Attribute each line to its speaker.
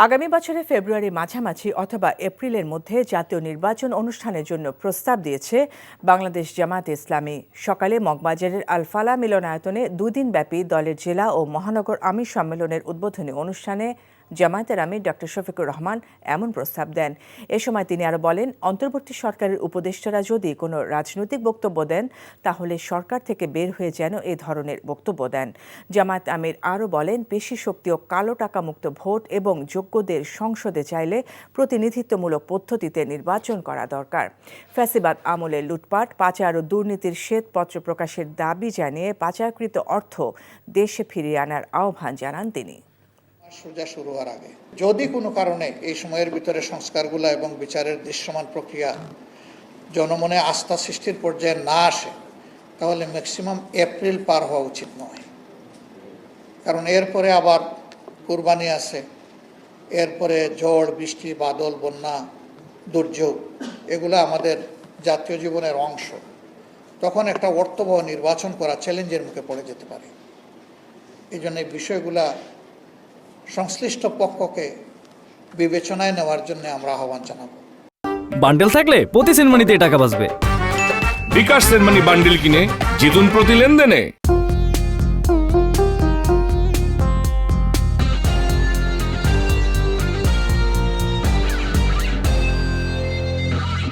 Speaker 1: আগামী বছরের ফেব্রুয়ারি মাঝামাঝি অথবা এপ্রিলের মধ্যে জাতীয় নির্বাচন অনুষ্ঠানের জন্য প্রস্তাব দিয়েছে বাংলাদেশ জামায়াতে ইসলামী। সকালে মগবাজারের আল ফালাহ মিলনায়তনে দুদিনব্যাপী দলের জেলা ও মহানগর আমির সম্মেলনের উদ্বোধনী অনুষ্ঠানে জামায়াতের আমির ডক্টর শফিকুর রহমান এমন প্রস্তাব দেন। এ সময় তিনি আরও বলেন, অন্তর্বর্তী সরকারের উপদেষ্টারা যদি কোনো রাজনৈতিক বক্তব্য দেন তাহলে সরকার থেকে বের হয়ে যেন এ ধরনের বক্তব্য দেন। জামায়াত আমির আরও বলেন, পেশি শক্তি ও কালো টাকা মুক্ত ভোট এবং যোগ্যদের সংসদে চাইলে প্রতিনিধিত্বমূলক পদ্ধতিতে নির্বাচন করা দরকার। ফ্যাসিবাদ আমলে লুটপাট, পাচার ও দুর্নীতির শ্বেতপত্র প্রকাশের দাবি জানিয়ে পাচারকৃত অর্থ দেশে ফিরিয়ে আনার আহ্বান জানান তিনি।
Speaker 2: সোজা শুরু হওয়ার আগে যদি কোনো কারণে এই সময়ের ভিতরে সংস্কারগুলো এবং বিচারের দৃশ্যমান প্রক্রিয়া জনমনে আস্থা সৃষ্টির পর্যায়ে না আসে, তাহলে ম্যাক্সিমাম এপ্রিল পার হওয়া উচিত নয়। কারণ এরপরে আবার কুরবানি আছে, এরপরে ঝড় বৃষ্টি, বাদল, বন্যা, দুর্যোগ, এগুলো আমাদের জাতীয় জীবনের অংশ। তখন একটা অর্থবহ নির্বাচন করা চ্যালেঞ্জের মুখে পড়ে যেতে পারে। এই জন্য এই বিষয়গুলা সংশ্লিষ্ট পক্ষকে বিবেচনায় নেওয়ার জন্য আমরা আহ্বান জানাবো।
Speaker 3: বান্ডেল থাকলে প্রতি সেনমানিতে টাকা বাঁচবে।
Speaker 4: বিকাশ সেনমানি বান্ডেল কিনে জিতুন প্রতি লেনদেনে।